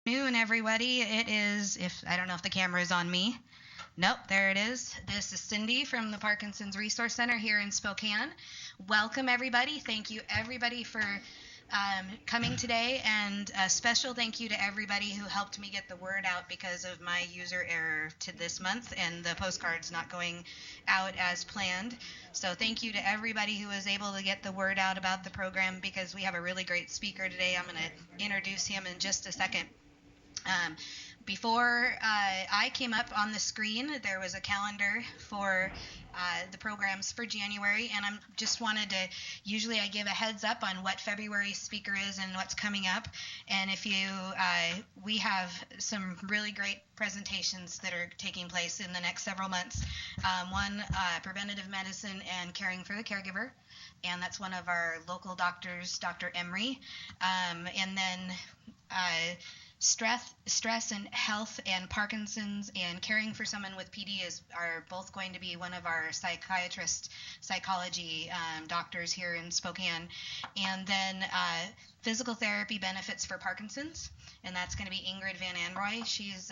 Afternoon, everybody. It is, I don't know if the camera is on me. Nope, there it is. This is Cyndi from the Parkinsons Resource Center here in Spokane. Welcome, everybody. Thank you, everybody, for coming today, and a special thank you to everybody who helped me get the word out because of my user error to this month and the postcards not going out as planned. So thank you to everybody who was able to get the word out about the program, because we have a really great speaker today. I'm going to introduce him in just a second. Before I came up on the screen, there was a calendar for the programs for January, and I just wanted to, usually I give a heads up on what February's speaker is and what's coming up. And if you, we have some really great presentations that are taking place in the next several months. One, preventative medicine and caring for the caregiver, and that's one of our local doctors, Dr. Emery. And then stress and health and Parkinson's and caring for someone with PD are both going to be one of our psychology doctors here in Spokane. And then physical therapy benefits for Parkinson's, and that's going to be Ingrid Van Anroy. She's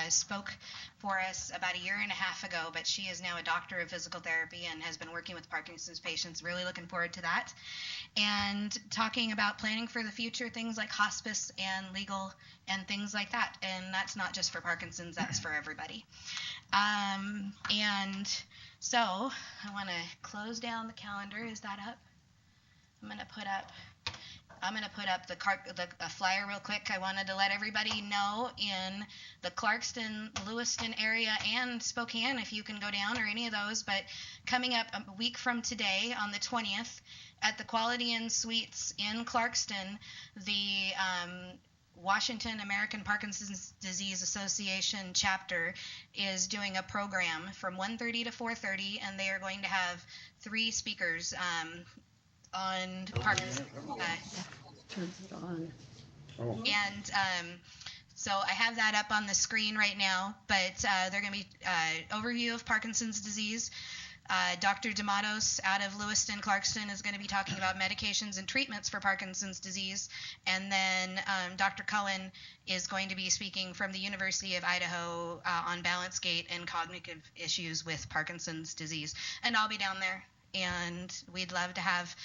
spoke for us about a year and a half ago, but she is now a doctor of physical therapy and has been working with Parkinson's patients. Really looking forward to that. And talking about planning for the future, things like hospice and legal and things like that. And that's not just for Parkinson's, that's for everybody. And so I want to close down the calendar. Is that up? I'm going to put up the flyer real quick. I wanted to let everybody know in the Clarkston, Lewiston area and Spokane, if you can go down, or any of those, but coming up a week from today on the 20th at the Quality Inn Suites in Clarkston, the Washington American Parkinson's Disease Association chapter is doing a program from 1:30 to 4:30, and they are going to have 3 speakers on Parkinson's. Turns it on. Oh. And so I have that up on the screen right now, but they're going to be overview of Parkinson's disease. Dr. D'Amatos out of Lewiston, Clarkston is going to be talking about medications and treatments for Parkinson's disease. And then Dr. Cullen is going to be speaking from the University of Idaho on balance gait and cognitive issues with Parkinson's disease. And I'll be down there, and we'd love to have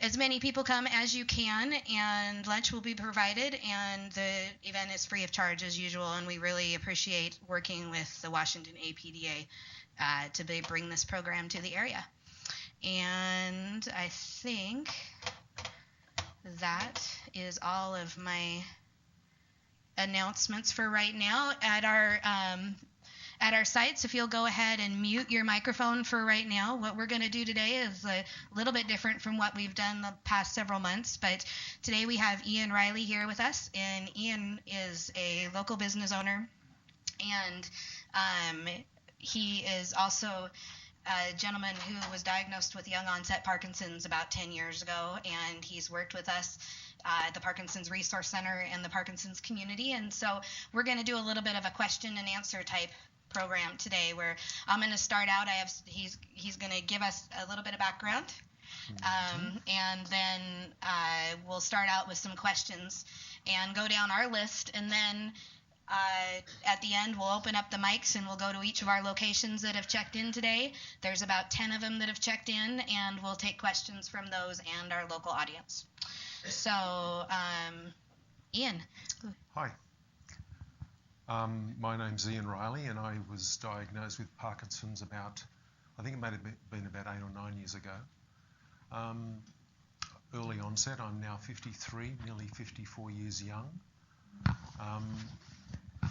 as many people come as you can, and lunch will be provided, and the event is free of charge as usual, and we really appreciate working with the Washington APDA to bring this program to the area. And I think that is all of my announcements for right now. At our sites, if you'll go ahead and mute your microphone for right now. What we're going to do today is a little bit different from what we've done the past several months, but today we have Ian Riley here with us, and Ian is a local business owner, and he is also a gentleman who was diagnosed with Young Onset Parkinson's about 10 years ago, and he's worked with us at the Parkinsons Resource Center and the Parkinson's community. And so we're going to do a little bit of a question and answer type program today, where I'm going to start out. He's going to give us a little bit of background, and then we'll start out with some questions and go down our list, and then at the end we'll open up the mics and we'll go to each of our locations that have checked in today. There's about 10 of them that have checked in, and we'll take questions from those and our local audience. So Ian. Hi. My name's Ian Riley, and I was diagnosed with Parkinson's I think it may have been about 8 or 9 years ago. Early onset. I'm now 53, nearly 54 years young.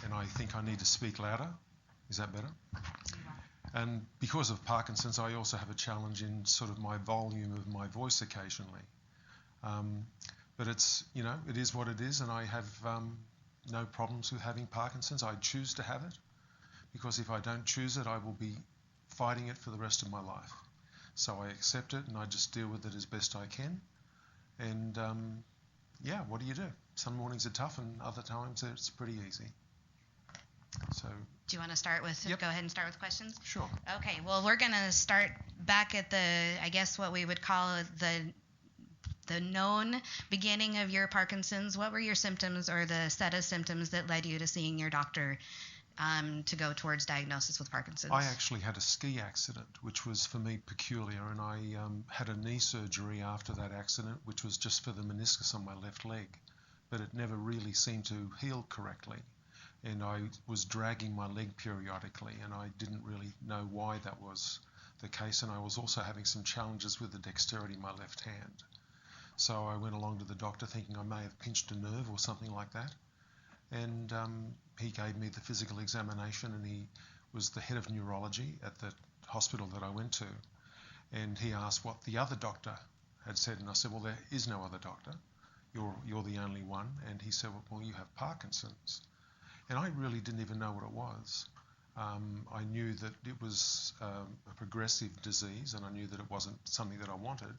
And I think I need to speak louder. Is that better? And because of Parkinson's, I also have a challenge in sort of my volume of my voice occasionally. But it's, it is what it is, and I have no problems with having Parkinson's. I choose to have it, because if I don't choose it, I will be fighting it for the rest of my life. So I accept it, and I just deal with it as best I can. And what do you do? Some mornings are tough, and other times it's pretty easy. So. Do you want to start with, Yep. Go ahead and start with questions? Sure. Okay, well, we're going to start back at the, I guess what we would call the the known beginning of your Parkinson's, what were your symptoms or the set of symptoms that led you to seeing your doctor to go towards diagnosis with Parkinson's? I actually had a ski accident, which was for me peculiar, and I had a knee surgery after that accident, which was just for the meniscus on my left leg, but it never really seemed to heal correctly. And I was dragging my leg periodically, and I didn't really know why that was the case. And I was also having some challenges with the dexterity in my left hand. So I went along to the doctor thinking I may have pinched a nerve or something like that. And he gave me the physical examination, and he was the head of neurology at the hospital that I went to. And he asked what the other doctor had said, and I said, well, there is no other doctor. You're the only one. And he said, well, you have Parkinson's. And I really didn't even know what it was. I knew that it was a progressive disease, and I knew that it wasn't something that I wanted.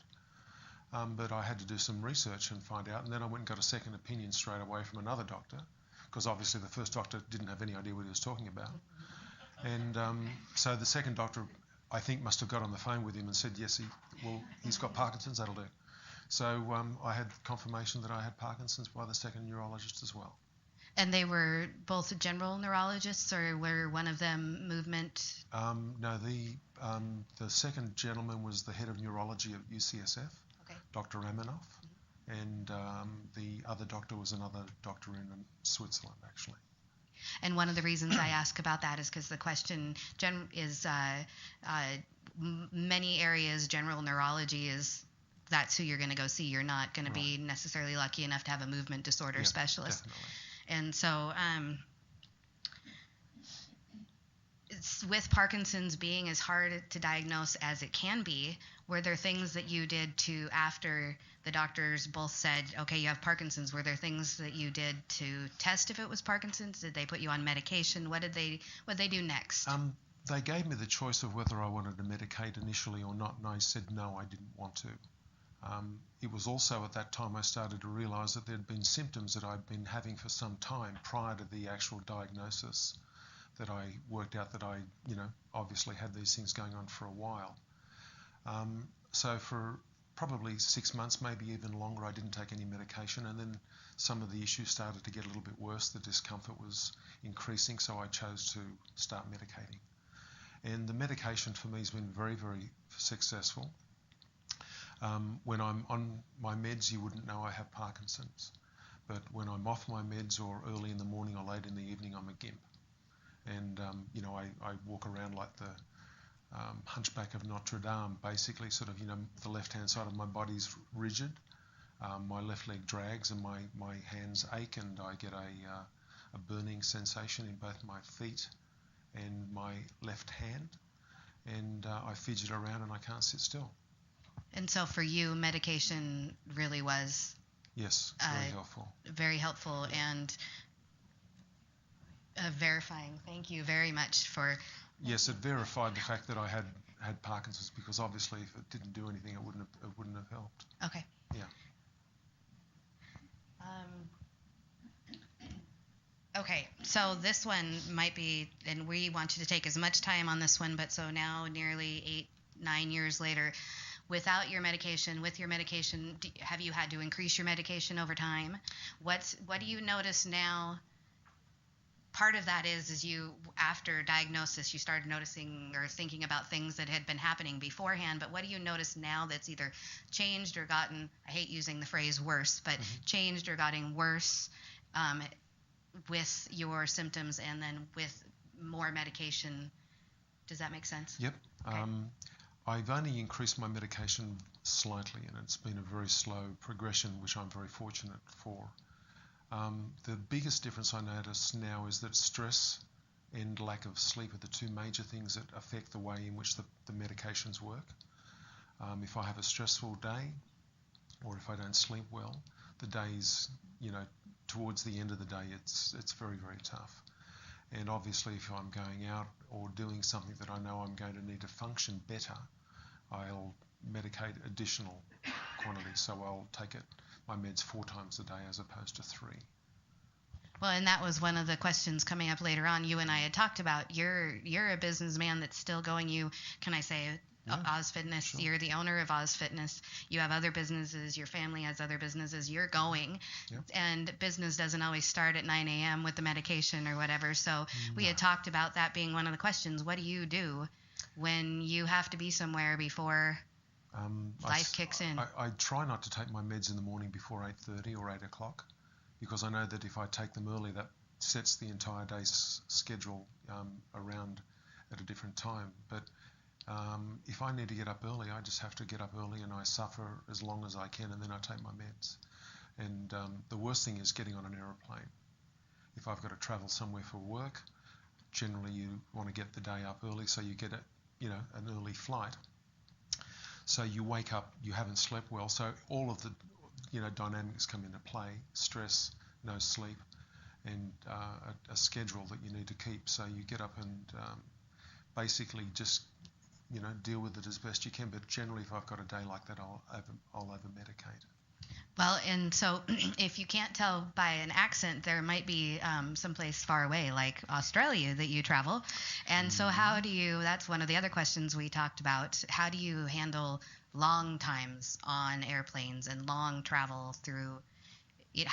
But I had to do some research and find out, and then I went and got a second opinion straight away from another doctor, because obviously the first doctor didn't have any idea what he was talking about. And so the second doctor, I think, must have got on the phone with him and said, yes, he's got Parkinson's, that'll do. So I had confirmation that I had Parkinson's by the second neurologist as well. And they were both general neurologists, or were one of them movement? No, the second gentleman was the head of neurology at UCSF, okay. Dr. Amanoff, and the other doctor was another doctor in Switzerland, actually. And one of the reasons I ask about that is because the question is many areas, general neurology is that's who you're going to go see. You're not going to be necessarily lucky enough to have a movement disorder specialist. Definitely. And so with Parkinson's being as hard to diagnose as it can be, were there things that you did to, after the doctors both said, okay, you have Parkinson's, were there things that you did to test if it was Parkinson's? Did they put you on medication? What did they do next? They gave me the choice of whether I wanted to medicate initially or not, and I said no, I didn't want to. It was also at that time I started to realise that there had been symptoms that I'd been having for some time prior to the actual diagnosis, that I worked out that I, obviously had these things going on for a while. So for probably 6 months, maybe even longer, I didn't take any medication, and then some of the issues started to get a little bit worse. The discomfort was increasing, so I chose to start medicating. And the medication for me has been very, very successful. When I'm on my meds, you wouldn't know I have Parkinson's. But when I'm off my meds, or early in the morning or late in the evening, I'm a GIMP. And, I walk around like the Hunchback of Notre Dame, basically, sort of, the left-hand side of my body's rigid. My left leg drags and my hands ache, and I get a burning sensation in both my feet and my left hand. And I fidget around and I can't sit still. And so for you, medication really was... Yes, very helpful. Very helpful and verifying. Thank you very much for... Yes, it verified the fact that I had Parkinson's, because obviously if it didn't do anything, it wouldn't have helped. Okay. Yeah. Okay, so this one might be, and we want you to take as much time on this one, but so now nearly 8-9 years later, without your medication, with your medication, have you had to increase your medication over time? What do you notice now? Part of that is you, after diagnosis, you started noticing or thinking about things that had been happening beforehand, but what do you notice now that's either changed or gotten, I hate using the phrase worse, but changed or gotten worse with your symptoms and then with more medication? Does that make sense? Yep. Okay. I've only increased my medication slightly, and it's been a very slow progression, which I'm very fortunate for. The biggest difference I notice now is that stress and lack of sleep are the two major things that affect the way in which the medications work. If I have a stressful day, or if I don't sleep well, the days, towards the end of the day, it's very, very tough. And obviously, if I'm going out or doing something that I know I'm going to need to function better, I'll medicate additional quantities. So I'll take my meds 4 times a day as opposed to 3. Well, and that was one of the questions coming up later on. You and I had talked about you're a businessman that's still going. Can I say Yeah, Oz Fitness. sure. You're the owner of Oz Fitness. You have other businesses. Your family has other businesses. You're going, Yep. and business doesn't always start at 9 a.m. with the medication or whatever. So we had talked about that being one of the questions. What do you do when you have to be somewhere before life kicks in? I try not to take my meds in the morning before 8:30 or 8 o'clock, because I know that if I take them early, that sets the entire day's schedule around at a different time. But if I need to get up early, I just have to get up early, and I suffer as long as I can, and then I take my meds. And the worst thing is getting on an aeroplane. If I've got to travel somewhere for work, generally you want to get the day up early so you get an early flight. So you wake up, you haven't slept well, so all of the dynamics come into play: stress, no sleep, and a schedule that you need to keep. So you get up and basically just deal with it as best you can. But generally, if I've got a day like that, I'll over medicate. Well, and so if you can't tell by an accent, there might be someplace far away like Australia that you travel. And so how do you, that's one of the other questions we talked about, how do you handle long times on airplanes and long travel through it?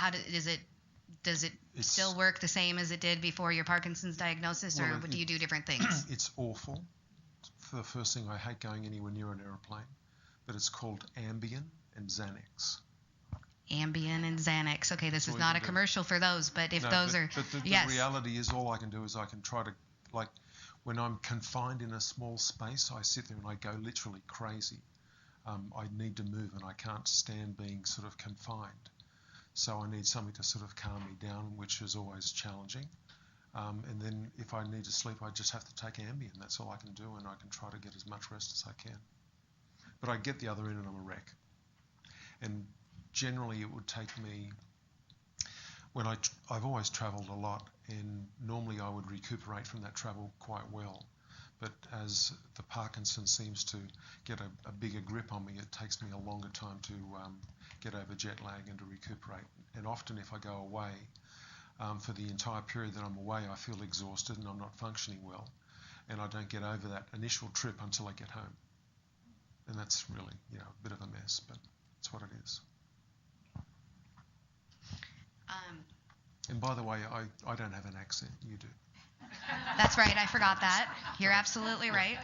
Does it still work the same as it did before your Parkinson's diagnosis, or do you do different things? It's awful. For the first thing, I hate going anywhere near an airplane, but it's called Ambien and Xanax. Ambien and Xanax. Okay, this is not a commercial for those, but if those are... But the reality is, all I can do is I can try to, like, when I'm confined in a small space, I sit there and I go literally crazy. I need to move, and I can't stand being sort of confined. So I need something to sort of calm me down, which is always challenging. And then if I need to sleep, I just have to take Ambien. That's all I can do, and I can try to get as much rest as I can. But I get the other end and I'm a wreck. And generally it would take me, when I've always travelled a lot, and normally I would recuperate from that travel quite well. But as the Parkinson seems to get a bigger grip on me, it takes me a longer time to get over jet lag and to recuperate. And often if I go away, for the entire period that I'm away, I feel exhausted and I'm not functioning well. And I don't get over that initial trip until I get home. And that's really, a bit of a mess, but it's what it is. And by the way, I don't have an accent, you do. That's right, I forgot that. You're absolutely right.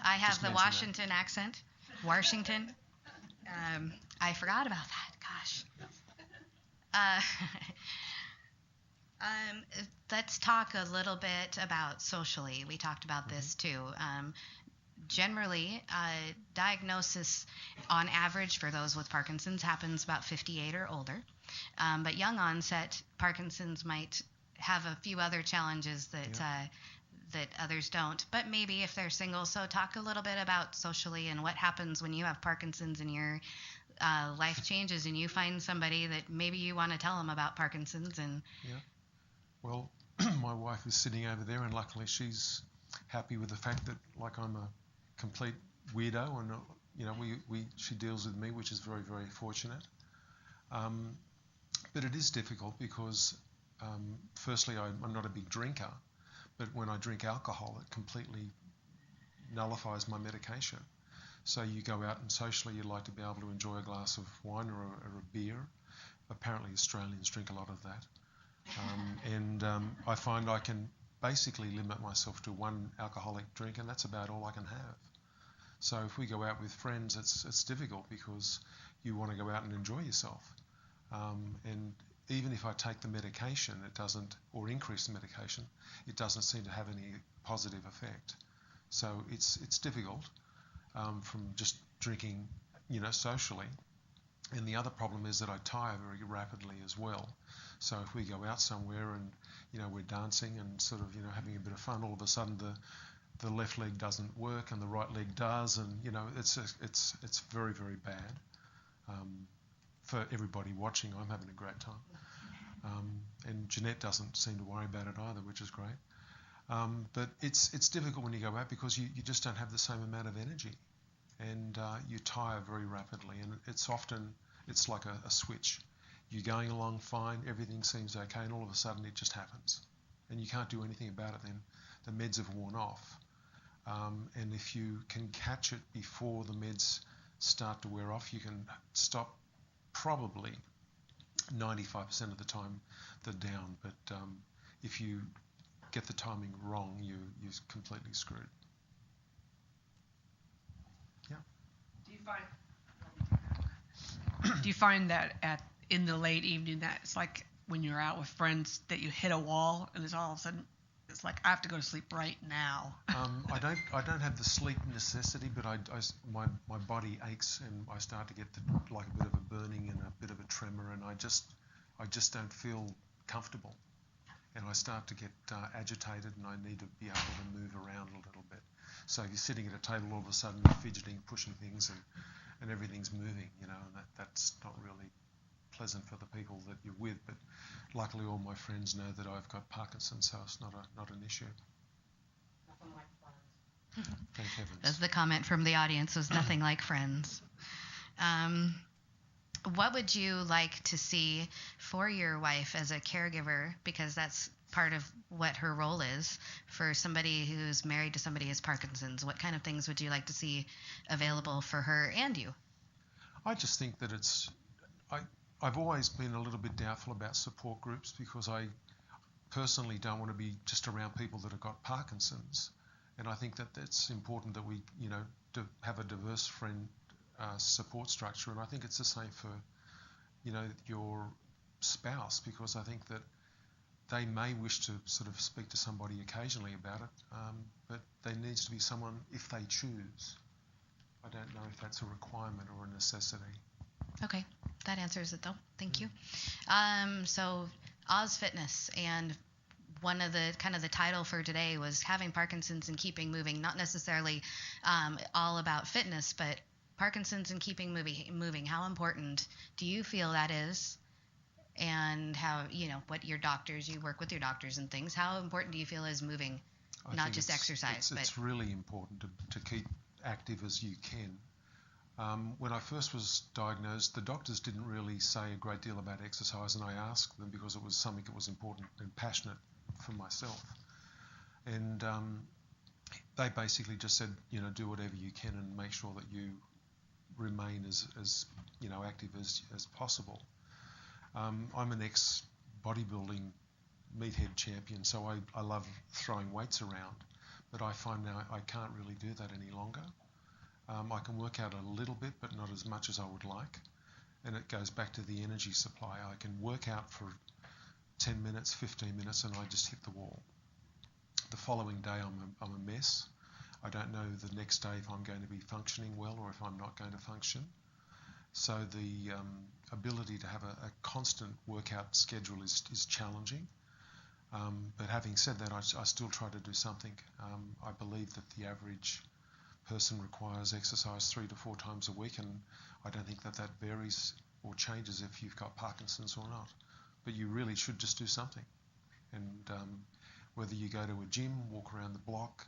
I have the Washington accent. Washington. I forgot about that, gosh. Let's talk a little bit about socially. We talked about this too. Generally, diagnosis on average for those with Parkinson's happens about 58 or older. But young onset Parkinson's might have a few other challenges that others don't, but maybe if they're single. So talk a little bit about socially and what happens when you have Parkinson's and your life changes and you find somebody that maybe you want to tell them about Parkinson's. And well, my wife is sitting over there, and luckily she's happy with the fact that, like, I'm a complete weirdo, and she deals with me, which is very, very fortunate. But it is difficult because firstly, I'm not a big drinker, but when I drink alcohol, it completely nullifies my medication. So you go out and socially, you'd like to be able to enjoy a glass of wine or a beer. Apparently Australians drink a lot of that. And I find I can basically limit myself to one alcoholic drink, and that's about all I can have. So if we go out with friends, it's difficult because you want to go out and enjoy yourself. And even if I take the medication, it doesn't, or increase the medication, it doesn't seem to have any positive effect. So it's difficult from just drinking, socially. And the other problem is that I tire very rapidly as well. So if we go out somewhere and, we're dancing and sort of, having a bit of fun, all of a sudden the left leg doesn't work and the right leg does, and, it's very, very bad. For everybody watching, I'm having a great time. And Jeanette doesn't seem to worry about it either, which is great. But it's difficult when you go out because you just don't have the same amount of energy, and you tire very rapidly, and it's like a switch. You're going along fine, everything seems okay, and all of a sudden it just happens, and you can't do anything about it then. The meds have worn off. And if you can catch it before the meds start to wear off, you can stop probably 95% of the time they're down. But if you get the timing wrong, you're completely screwed. Yeah. Do you find that in the late evening that it's like when you're out with friends that you hit a wall and it's all of a sudden it's like I have to go to sleep right now? I don't have the sleep necessity, but my body aches and I start to get like a bit of a burning and a bit of a tremor, and I just don't feel comfortable, and I start to get agitated, and I need to be able to move around a little bit. So if you're sitting at a table, all of a sudden you're fidgeting, pushing things, and everything's moving, and that's not really pleasant for the people that you're with. But luckily, all my friends know that I've got Parkinson's, so it's not an issue. Nothing like friends. Thank heavens. That's the comment from the audience, was nothing like friends. What would you like to see for your wife as a caregiver, because that's part of what her role is, for somebody who's married to somebody who has Parkinson's? What kind of things would you like to see available for her and you? I just think that I've always been a little bit doubtful about support groups, because I personally don't want to be just around people that have got Parkinson's, and I think that it's important that we, to have a diverse friend support structure, and I think it's the same for, your spouse, because I think that they may wish to sort of speak to somebody occasionally about it, but there needs to be someone if they choose. I don't know if that's a requirement or a necessity. Okay, that answers it though. Thank you. So Oz Fitness, and one of the title for today was having Parkinson's and keeping moving, not necessarily all about fitness, but Parkinson's and keeping moving. How important do you feel that is? And how, what your doctors, you work with your doctors and things, how important do you feel is moving, not just exercise? It's really important to keep active as you can. When I first was diagnosed, the doctors didn't really say a great deal about exercise, and I asked them because it was something that was important and passionate for myself. And they basically just said, do whatever you can and make sure that you remain as active as possible. I'm an ex-bodybuilding meathead champion, so I love throwing weights around, but I find now I can't really do that any longer. I can work out a little bit, but not as much as I would like, and it goes back to the energy supply. I can work out for 10 minutes, 15 minutes, and I just hit the wall. The following day I'm a mess. I don't know the next day if I'm going to be functioning well or if I'm not going to function. So the ability to have a constant workout schedule is challenging. But having said that, I still try to do something. I believe that the average person requires exercise 3 to 4 times a week, and I don't think that varies or changes if you've got Parkinson's or not. But you really should just do something. And whether you go to a gym, walk around the block,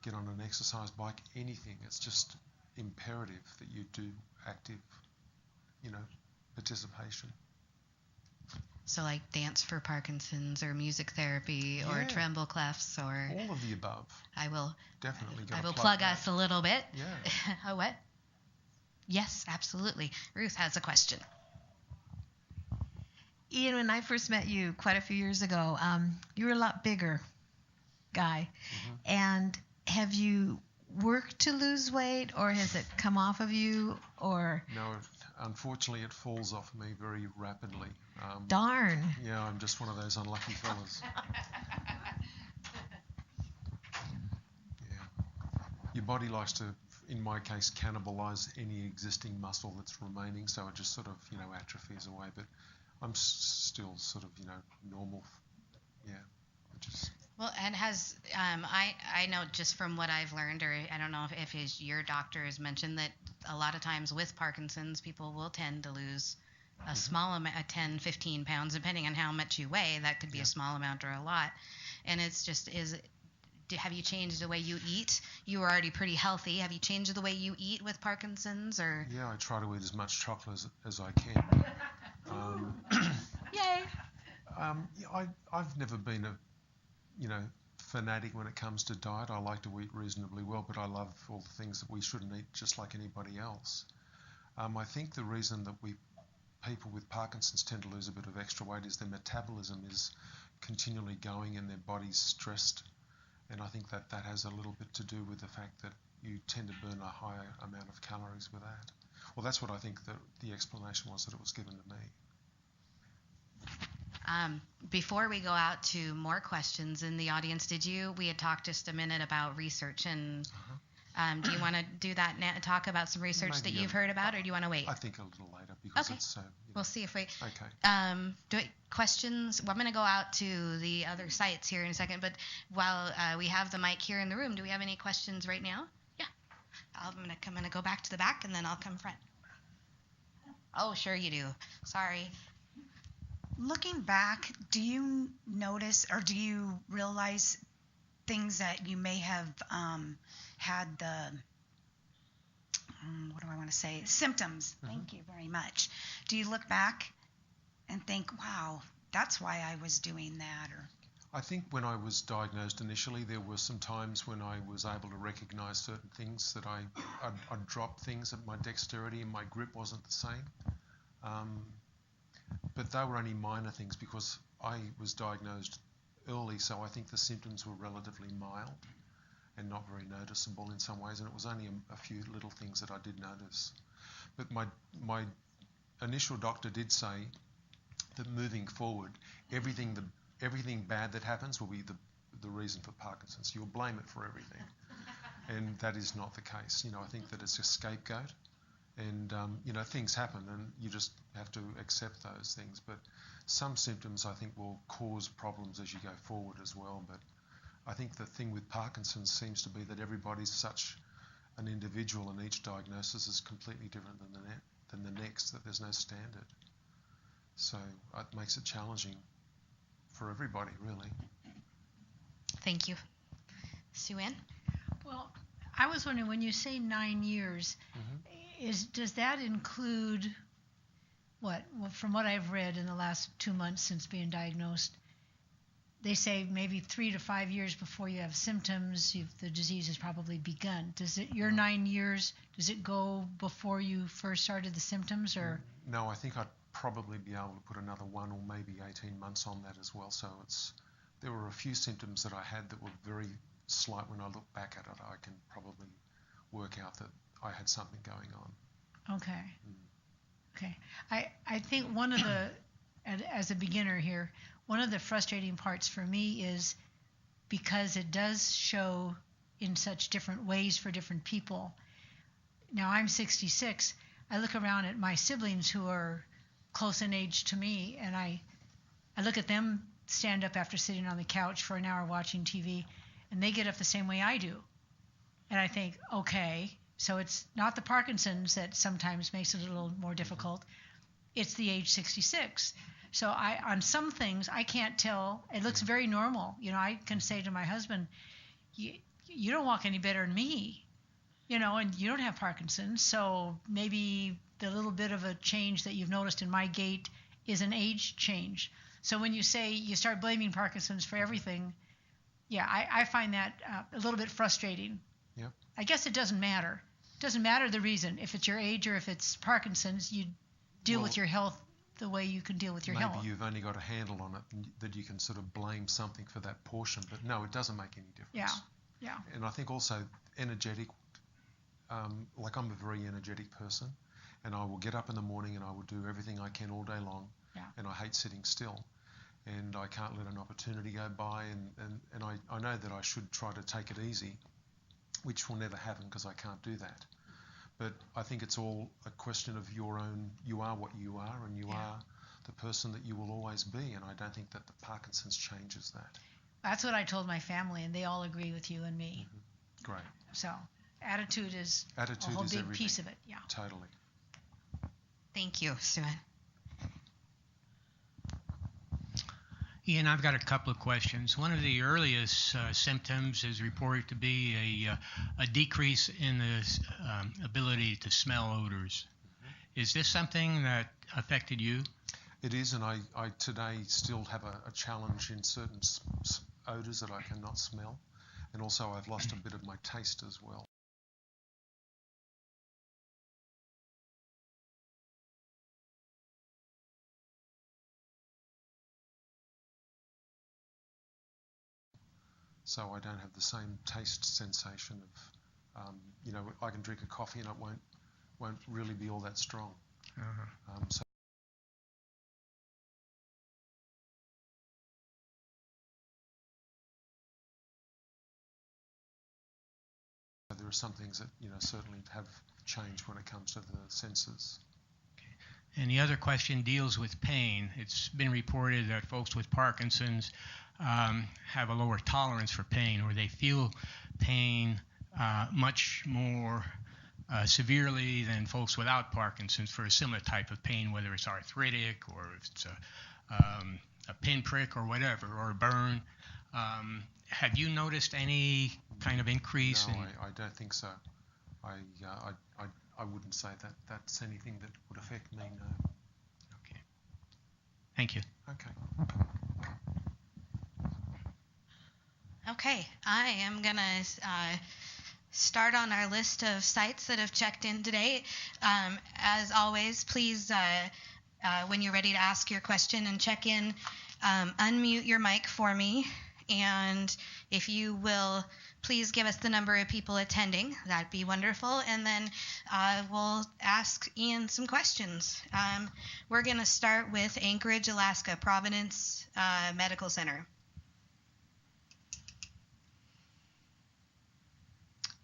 get on an exercise bike, anything, it's just imperative that you do active, participation. So like dance for Parkinson's or music therapy or tremble clefs or... all of the above. I will definitely plug us a little bit. Yeah. Oh, what? Yes, absolutely. Ruth has a question. Ian, when I first met you quite a few years ago, you were a lot bigger guy. Mm-hmm. And have you worked to lose weight, or has it come off of you, or? No, unfortunately it falls off me very rapidly. Darn. Yeah, I'm just one of those unlucky fellas. Yeah. Your body likes to, in my case, cannibalize any existing muscle that's remaining, so it just sort of, atrophies away. But I'm still sort of, normal. Yeah. Well, and has I know just from what I've learned, or I don't know if your doctor has mentioned that a lot of times with Parkinson's, people will tend to lose a small amount, 10, 15 pounds, depending on how much you weigh. That could be a small amount or a lot. And it's just, have you changed the way you eat? You were already pretty healthy. Have you changed the way you eat with Parkinson's, or? Yeah, I try to eat as much chocolate as I can. Yay. I've never been a fanatic when it comes to diet. I like to eat reasonably well, but I love all the things that we shouldn't eat just like anybody else. I think the reason that people with Parkinson's tend to lose a bit of extra weight is their metabolism is continually going and their body's stressed. And I think that has a little bit to do with the fact that you tend to burn a higher amount of calories with that. Well, that's what I think the explanation was that it was given to me. Before we go out to more questions in the audience, we had talked just a minute about research, and do you want to do that now, talk about some research Maybe, that you've heard about, or do you want to wait? I think a little later because Okay. it's so... We'll see if we... Okay. Questions? Well, I'm going to go out to the other sites here in a second, but while we have the mic here in the room, do we have any questions right now? Yeah. I'm going to go back to the back, and then I'll come front. Oh, sure you do. Sorry. Looking back, do you notice or do you realize things that you may have had the, what do I want to say, symptoms? Mm-hmm. Thank you very much. Do you look back and think, wow, that's why I was doing that? Or I think when I was diagnosed initially, there were some times when I was able to recognize certain things that I'd dropped things, that my dexterity and my grip wasn't the same. But they were only minor things because I was diagnosed early, so I think the symptoms were relatively mild and not very noticeable in some ways, and it was only a few little things that I did notice. But my initial doctor did say that moving forward, everything bad that happens will be the reason for Parkinson's. You'll blame it for everything, and that is not the case. I think that it's a scapegoat. And, things happen and you just have to accept those things. But some symptoms, I think, will cause problems as you go forward as well. But I think the thing with Parkinson's seems to be that everybody's such an individual and each diagnosis is completely different than the next, that there's no standard. So it makes it challenging for everybody, really. Thank you. Sue Ann? Well, I was wondering, when you say 9 years, does that include what? Well, from what I've read in the last 2 months since being diagnosed, they say maybe 3 to 5 years before you have symptoms, the disease has probably begun. Your 9 years, does it go before you first started the symptoms, or? No, I think I'd probably be able to put another 1 or maybe 18 months on that as well. So there were a few symptoms that I had that were very slight. When I look back at it, I can probably work out that I had something going on. Okay. Okay. I think one of the, as a beginner here, one of the frustrating parts for me is because it does show in such different ways for different people. Now, I'm 66. I look around at my siblings who are close in age to me, and I look at them stand up after sitting on the couch for an hour watching TV, and they get up the same way I do. And I think, okay, so it's not the Parkinson's that sometimes makes it a little more difficult. It's the age 66. So on some things, I can't tell. It looks very normal. I can say to my husband, you don't walk any better than me, and you don't have Parkinson's. So maybe the little bit of a change that you've noticed in my gait is an age change. So when you say you start blaming Parkinson's for everything, yeah, I find that a little bit frustrating. Yep. I guess it doesn't matter. It doesn't matter the reason. If it's your age or if it's Parkinson's, you deal with your health the way you can deal with your health. Maybe you've only got a handle on it and that you can sort of blame something for that portion, but no, it doesn't make any difference. Yeah. And I think also energetic, like I'm a very energetic person, and I will get up in the morning and I will do everything I can all day long, and I hate sitting still. And I can't let an opportunity go by, and I know that I should try to take it easy, which will never happen because I can't do that. But I think it's all a question of your own, you are what you are, and you are the person that you will always be, and I don't think that the Parkinson's changes that. That's what I told my family, and they all agree with you and me. Great. So attitude is a whole big everything. piece of it. Yeah. Totally. Thank you, Sue Ann. Ian, I've got a couple of questions. One of the earliest symptoms is reported to be a decrease in the ability to smell odors. Is this something that affected you? It is, and I today still have a challenge in certain odours that I cannot smell, and also I've lost a bit of my taste as well. So I don't have the same taste sensation of, I can drink a coffee and it won't really be all that strong. So there are some things that certainly have changed when it comes to the senses. And the other question deals with pain. It's been reported that folks with Parkinson's have a lower tolerance for pain, or they feel pain much more severely than folks without Parkinson's for a similar type of pain, whether it's arthritic or if it's a pinprick or whatever, or a burn. Have you noticed any kind of increase? No, I don't think so. I wouldn't say that that's anything that would affect me, no. Okay. Thank you. Okay. Okay, I am going to start on our list of sites that have checked in today. As always, please, when you're ready to ask your question and check in, unmute your mic for me. And if you will, please give us the number of people attending. That'd be wonderful. And then we'll ask Ian some questions. We're going to start with Anchorage, Alaska, Providence Medical Center.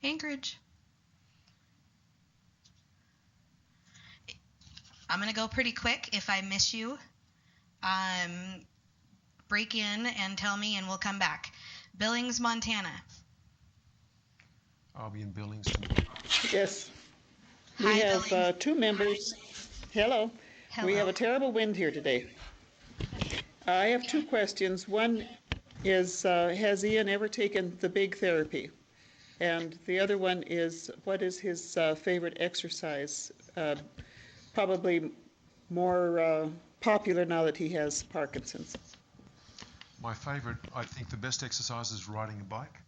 Anchorage. I'm going to go pretty quick. If I miss you, break in and tell me and we'll come back. Billings, Montana. I'll be in Billings tomorrow. Yes. Hi, We have Billings. 2 members. Hello. Hello. We have a terrible wind here today. I have 2 questions. One is, has Ian ever taken the big therapy? And the other one is, what is his favorite exercise? Probably more popular now that he has Parkinson's. My favourite, I think the best exercise is riding a bike.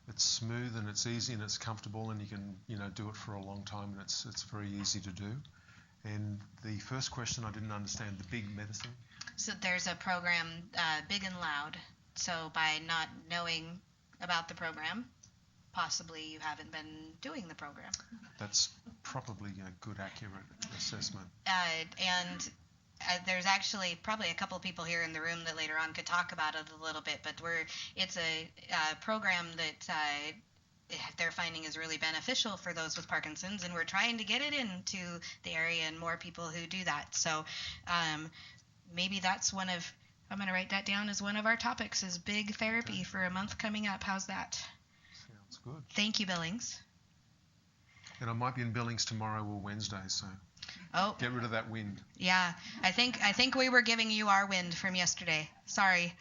It's smooth and it's easy and it's comfortable, and you can do it for a long time, and it's very easy to do. And the first question, I didn't understand, the big medicine. So there's a program, Big and Loud. So by not knowing about the program, possibly you haven't been doing the program. That's probably a good, accurate assessment. And there's actually probably a couple of people here in the room that later on could talk about it a little bit, but it's a program that they're finding is really beneficial for those with Parkinson's, and we're trying to get it into the area and more people who do that. So maybe that's I'm going to write that down as one of our topics, is big therapy for a month coming up. How's that? Sounds good. Thank you, Billings. And I might be in Billings tomorrow or Wednesday, so get rid of that wind. Yeah, I think we were giving you our wind from yesterday. Sorry.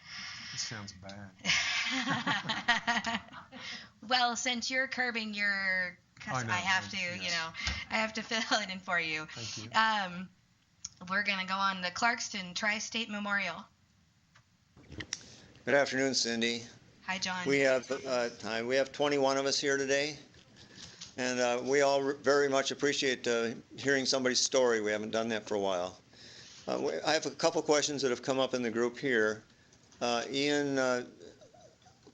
It sounds bad. Well, since you're curbing your, because I have to, yes. I have to fill it in for you. Thank you. We're gonna go on to Clarkston Tri-State Memorial. Good afternoon, Cyndi. Hi, John. We have 21 of us here today, and we all very much appreciate hearing somebody's story. We haven't done that for a while. I have a couple questions that have come up in the group here. Ian,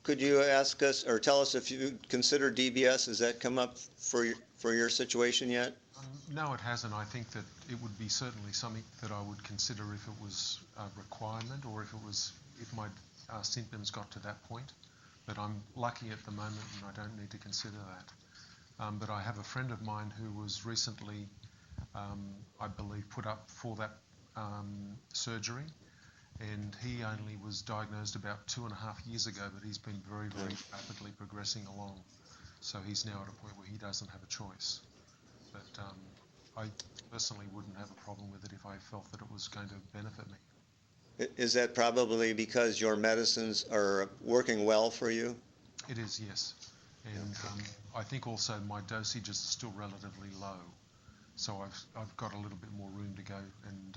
could you ask us or tell us if you consider DBS? Has that come up for your situation yet? No, it hasn't. I think that it would be certainly something that I would consider if it was a requirement, or if my symptoms got to that point. But I'm lucky at the moment and I don't need to consider that. But I have a friend of mine who was recently, I believe, put up for that surgery, and he only was diagnosed about 2.5 years ago, but he's been very, very rapidly progressing along. So he's now at a point where he doesn't have a choice. But I personally wouldn't have a problem with it if I felt that it was going to benefit me. Is that probably because your medicines are working well for you? It is, yes. And I think also my dosage is still relatively low. So I've got a little bit more room to go. And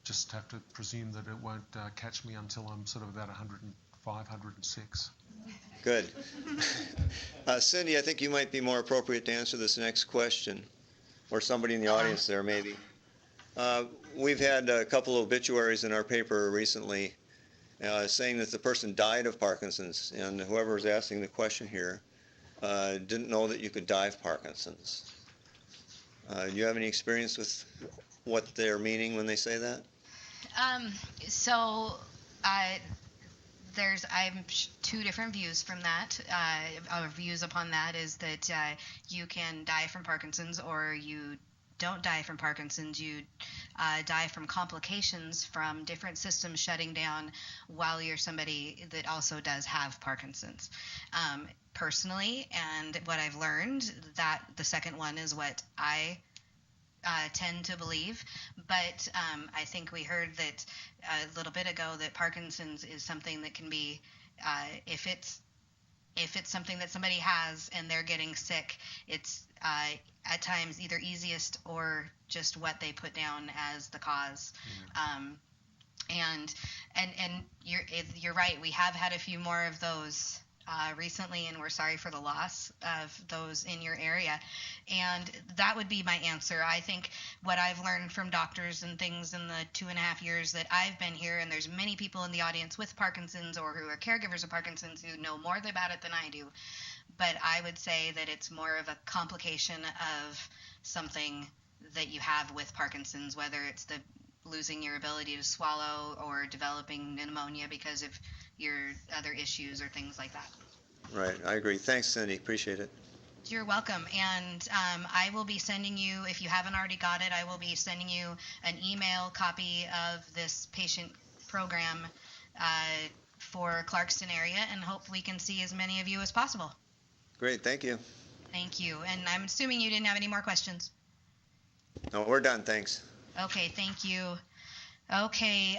just have to presume that it won't catch me until I'm sort of about 105, 106. Good. Cyndi, I think you might be more appropriate to answer this next question, or somebody in the audience there maybe. We've had a couple of obituaries in our paper recently saying that the person died of Parkinson's, and whoever is asking the question here didn't know that you could die of Parkinson's. Do you have any experience with what they're meaning when they say that? I have two different views from that. Our views upon that is that you can die from Parkinson's, or you don't die from Parkinson's. You die from complications from different systems shutting down while you're somebody that also does have Parkinson's. Personally, and what I've learned, that the second one is what I tend to believe, but I think we heard that a little bit ago that Parkinson's is something that can be, if it's something that somebody has and they're getting sick, it's at times either easiest or just what they put down as the cause. And you're right. We have had a few more of those recently, and we're sorry for the loss of those in your area. And that would be my answer. I think what I've learned from doctors and things in the 2.5 years that I've been here, and there's many people in the audience with Parkinson's or who are caregivers of Parkinson's who know more about it than I do, but I would say that it's more of a complication of something that you have with Parkinson's, whether it's the losing your ability to swallow or developing pneumonia because of your other issues or things like that. Right, I agree. Thanks, Cyndi. Appreciate it. You're welcome. And I will be sending you, if you haven't already got it, I will be sending you an email copy of this patient program for Clarkston area, and hope we can see as many of you as possible. Great, thank you. Thank you. And I'm assuming you didn't have any more questions. No, we're done. Thanks. Okay, thank you. Okay,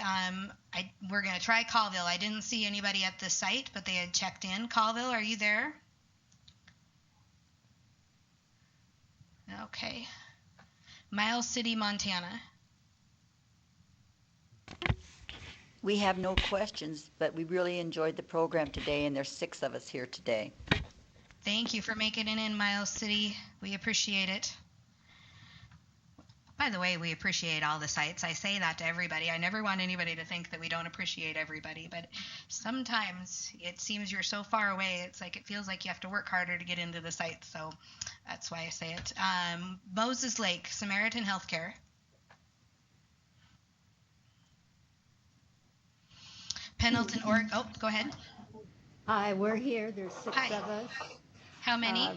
we're going to try Colville. I didn't see anybody at the site, but they had checked in. Colville, are you there? Okay. Miles City, Montana. We have no questions, but we really enjoyed the program today, and there's 6 of us here today. Thank you for making it in, Miles City. We appreciate it. By the way, we appreciate all the sites. I say that to everybody. I never want anybody to think that we don't appreciate everybody, but sometimes it seems you're so far away, it's like it feels like you have to work harder to get into the site, so that's why I say it. Moses Lake, Samaritan Healthcare. Pendleton, Oregon. Oh, go ahead. Hi, we're here. There's 6 Hi. of us. How many?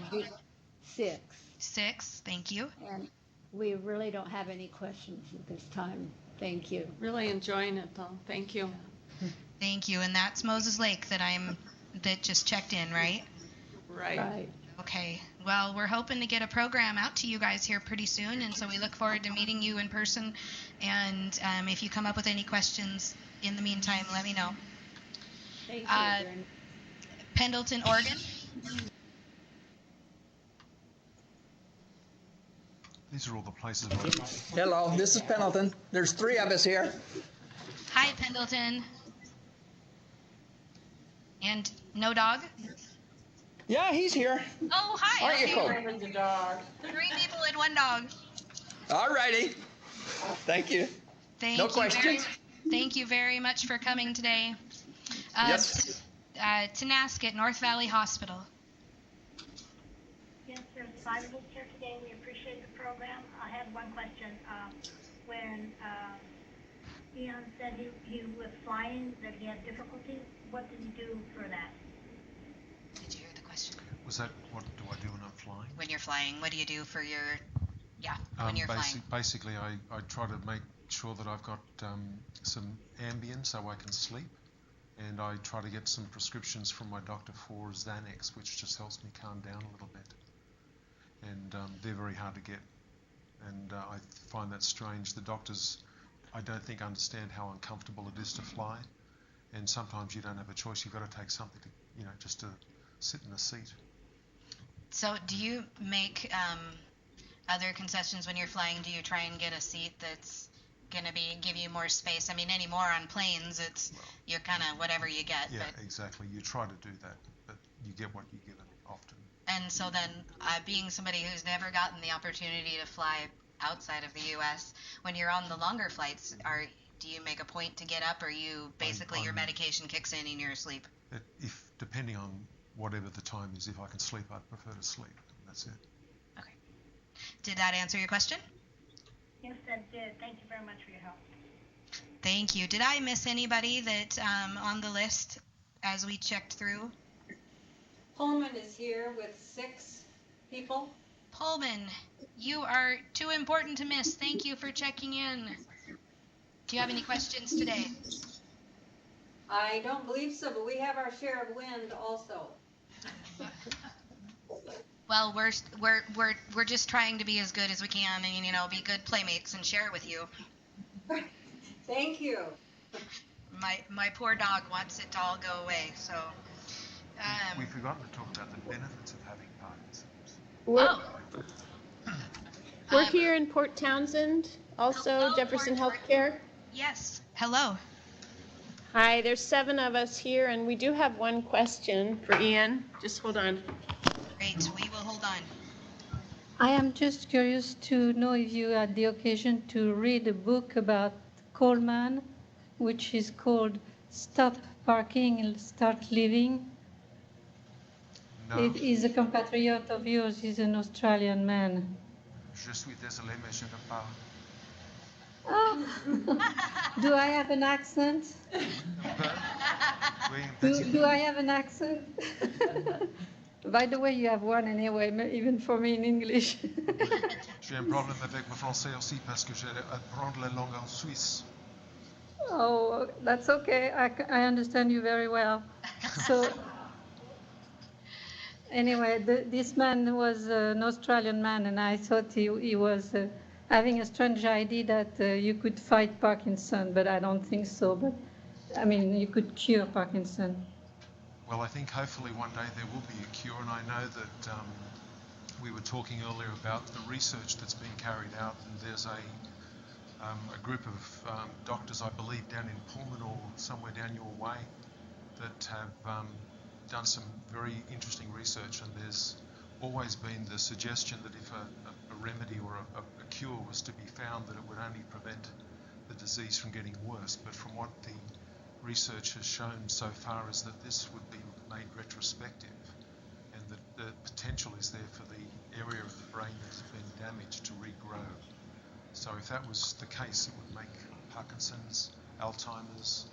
6. 6, thank you. And we really don't have any questions at this time. Thank you. Really enjoying it though. Thank you. Thank you. And that's Moses Lake that just checked in, right? Right. Okay. Well, we're hoping to get a program out to you guys here pretty soon, and so we look forward to meeting you in person. And if you come up with any questions in the meantime, let me know. Thank you. Pendleton, Oregon. These are all the places. Hello, this is Pendleton. There's 3 of us here. Hi, Pendleton. And no dog? Yeah, he's here. Oh, hi. Aren't you, Cole? 3 people and 1 dog. All righty. Thank you. No questions? Thank you very much for coming today. Yes. Tenasket, North Valley Hospital. Yes, there's 5 of us here today. We appreciate the program. I had one question. When Ian said he was flying, that he had difficulty, what did he do for that? Did you hear the question? Was that, what do I do when I'm flying? When you're flying, what do you do for your, when you're flying? Basically, I try to make sure that I've got some Ambien so I can sleep, and I try to get some prescriptions from my doctor for Xanax, which just helps me calm down a little bit. And they're very hard to get, and I find that strange. The doctors, I don't think, understand how uncomfortable it is to fly, and sometimes you don't have a choice. You've got to take something to, just to sit in a seat. So do you make other concessions when you're flying? Do you try and get a seat that's gonna give you more space. I mean, anymore on planes, you're kind of whatever you get. Yeah, but, exactly. You try to do that, but you get what you given often. And so then, being somebody who's never gotten the opportunity to fly outside of the U.S., when you're on the longer flights, do you make a point to get up, or you basically your medication kicks in and you're asleep? If depending on whatever the time is, if I can sleep, I'd prefer to sleep. That's it. Okay. Did that answer your question? Yes, that did. Thank you very much for your help. Thank you. Did I miss anybody that on the list as we checked through? Pullman is here with 6 people. Pullman, you are too important to miss. Thank you for checking in. Do you have any questions today? I don't believe so, but we have our share of wind also. Well, we're just trying to be as good as we can, and be good playmates and share it with you. Thank you. My poor dog wants it to all go away, so. We've forgotten to talk about the benefits of having Parkinson's. We're here in Port Townsend, also hello, Jefferson Port Healthcare. Yes. Hello. Hi, there's 7 of us here, and we do have one question for Ian. Just hold on. Great, we will hold on. I am just curious to know if you had the occasion to read a book about Coleman, which is called Stop Parking and Start Living. No. It is a compatriot of yours. He's an Australian man. Je suis désolé, mais je ne parle. Oh. Do I have an accent? Do I have an accent? By the way, you have one anyway, even for me in English. J'ai un problème avec le français aussi parce que j'ai apprendre la langue en Suisse. Oh, that's okay. I understand you very well. So, anyway, this man was an Australian man, and I thought he was having a strange idea that you could fight Parkinson, but I don't think so. But, I mean, you could cure Parkinson. Well, I think hopefully one day there will be a cure, and I know that we were talking earlier about the research that's been carried out, and there's a group of doctors, I believe, down in Pullman or somewhere down your way that have done some very interesting research, and there's always been the suggestion that if a remedy or a cure was to be found, that it would only prevent the disease from getting worse. But from what the research has shown so far is that this would be made retrospective, and that the potential is there for the area of the brain that has been damaged to regrow. So if that was the case, it would make Parkinson's, Alzheimer's,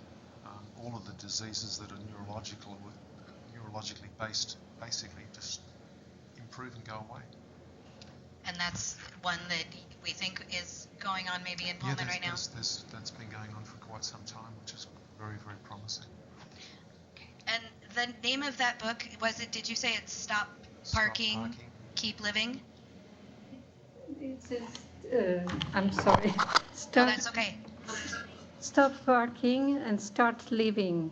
all of the diseases that are neurologically based, basically just improve and go away. And that's one that we think is going on maybe in Pullman right now. That's been going on for quite some time, which is very, very promising. Okay. And the name of that book, did you say it's Stop Parking, Keep Living? It says, I'm sorry. That's okay. Stop parking and start living.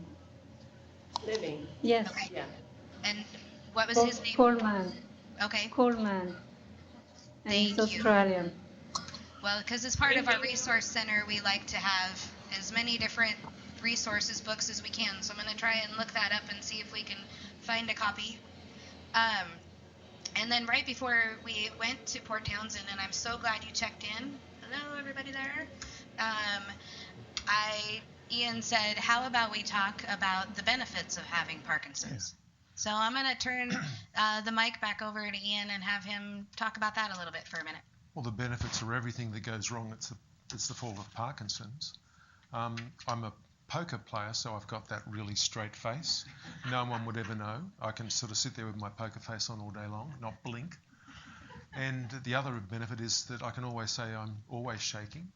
Living. Yes. Okay. Yeah. And what was his name? Coleman. Okay. Coleman. And he's Australian. Well, because as part of our resource center, we like to have as many different resources, books as we can. So I'm going to try and look that up and see if we can find a copy. And then right before we went to Port Townsend, and I'm so glad you checked in. Hello, everybody there. Ian said, how about we talk about the benefits of having Parkinson's? Yeah. So I'm going to turn the mic back over to Ian and have him talk about that a little bit for a minute. Well, the benefits are everything that goes wrong. It's the fault of Parkinson's. I'm a poker player, so I've got that really straight face. No one would ever know. I can sort of sit there with my poker face on all day long, not blink. And the other benefit is that I can always say I'm always shaking,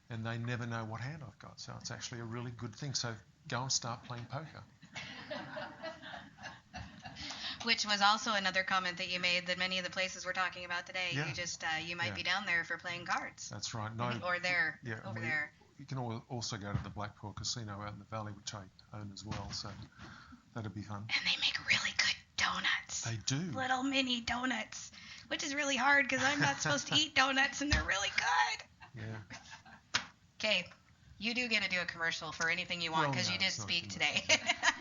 and they never know what hand I've got. So it's actually a really good thing. So go and start playing poker. Which was also another comment that you made, that many of the places we're talking about today, yeah. you might be down there for playing cards. That's right. No, or there, over there. You can also go to the Blackpool Casino out in the valley, which I own as well, so that'd be fun. And they make really good donuts. They do. Little mini donuts, which is really hard because I'm not supposed to eat donuts, and they're really good. Yeah. Okay. You do get to do a commercial for anything you want because you did speak today.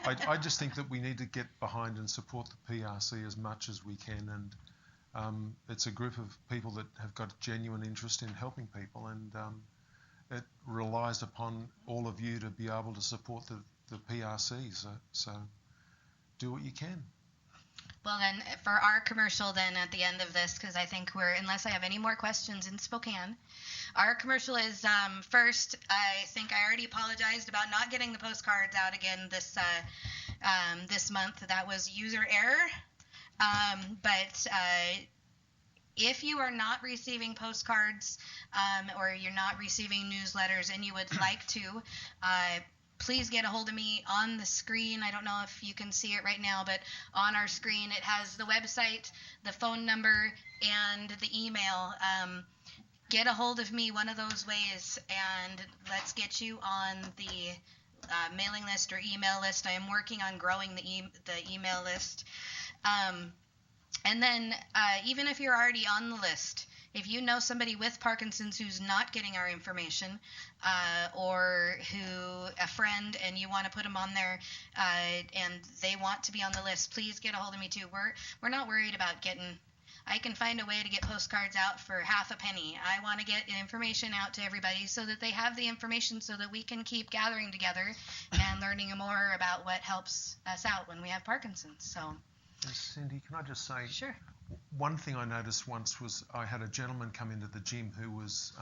I just think that we need to get behind and support the PRC as much as we can, and it's a group of people that have got genuine interest in helping people, and it relies upon all of you to be able to support the PRCs. So do what you can. Well, then, for our commercial, then, at the end of this, because I think unless I have any more questions in Spokane, our commercial is, first, I think I already apologized about not getting the postcards out again this month. That was user error. But if you are not receiving postcards or you're not receiving newsletters and you would like to, please get a hold of me on the screen. I don't know if you can see it right now, but on our screen it has the website, the phone number, and the email. Get a hold of me one of those ways, and let's get you on the mailing list or email list. I am working on growing the email list. And then even if you're already on the list, if you know somebody with Parkinson's who's not getting our information, or a friend, and you want to put them on there, and they want to be on the list, please get a hold of me too. We're not worried about I can find a way to get postcards out for half a penny. I want to get information out to everybody so that they have the information so that we can keep gathering together and learning more about what helps us out when we have Parkinson's. So. Cyndi, can I just say? Sure. One thing I noticed once was I had a gentleman come into the gym who was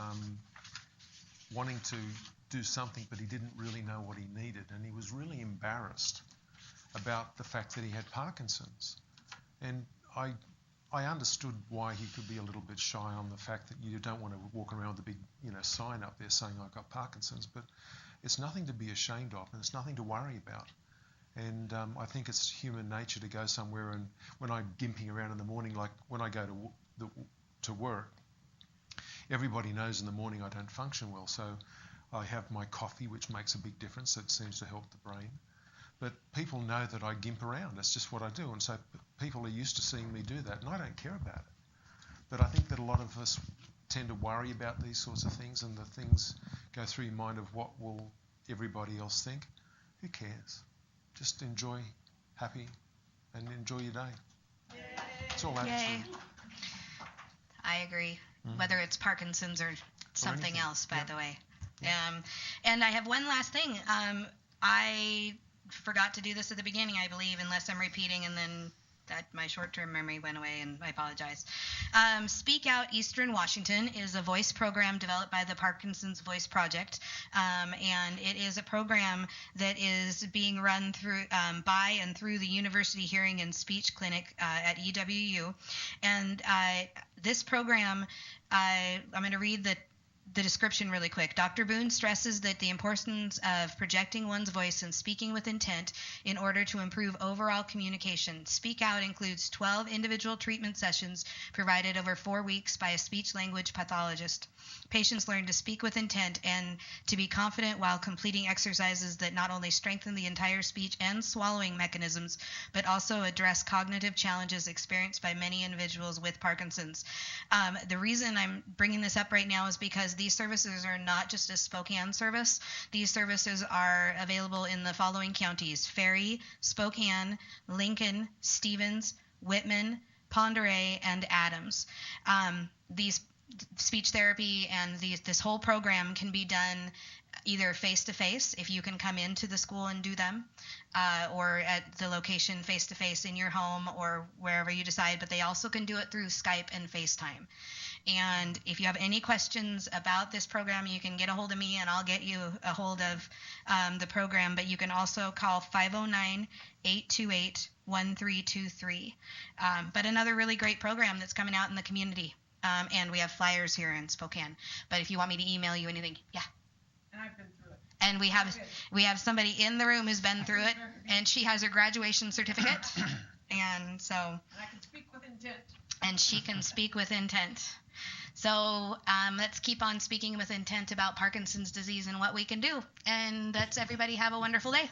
wanting to do something, but he didn't really know what he needed, and he was really embarrassed about the fact that he had Parkinson's. And I understood why he could be a little bit shy on the fact that you don't want to walk around with a big sign up there saying I've got Parkinson's, but it's nothing to be ashamed of, and it's nothing to worry about. And I think it's human nature to go somewhere, and when I'm gimping around in the morning, like when I go to work, everybody knows in the morning I don't function well, so I have my coffee, which makes a big difference. It seems to help the brain. But people know that I gimp around. That's just what I do, and so people are used to seeing me do that, and I don't care about it. But I think that a lot of us tend to worry about these sorts of things, and the things go through your mind of what will everybody else think. Who cares? Just enjoy, happy, and enjoy your day. That's all I have to say. I agree. Whether it's Parkinson's or something else, by the way. And I have one last thing. I forgot to do this at the beginning, I believe, unless I'm repeating, and then my short-term memory went away, and I apologize. Speak Out Eastern Washington is a voice program developed by the Parkinson's Voice Project, and it is a program that is being run through by and through the University Hearing and Speech Clinic at EWU. And this program, I'm going to read the description really quick. Dr. Boone stresses that the importance of projecting one's voice and speaking with intent in order to improve overall communication. Speak Out includes 12 individual treatment sessions provided over 4 weeks by a speech-language pathologist. Patients learn to speak with intent and to be confident while completing exercises that not only strengthen the entire speech and swallowing mechanisms, but also address cognitive challenges experienced by many individuals with Parkinson's. The reason I'm bringing this up right now is because these services are not just a Spokane service. These services are available in the following counties: Ferry, Spokane, Lincoln, Stevens, Whitman, Pend Oreille, and Adams. These speech therapy and this whole program can be done either face-to-face, if you can come into the school and do them, or at the location face-to-face in your home or wherever you decide, but they also can do it through Skype and FaceTime. And if you have any questions about this program, you can get a hold of me and I'll get you a hold of the program, but you can also call 509-828-1323. But another really great program that's coming out in the community. And we have flyers here in Spokane. But if you want me to email you anything, yeah. And I've been through it. And we have somebody in the room who's been through it, and she has her graduation certificate. And so. And I can speak with intent. And she can speak with intent. So let's keep on speaking with intent about Parkinson's disease and what we can do. And that's everybody. Have a wonderful day.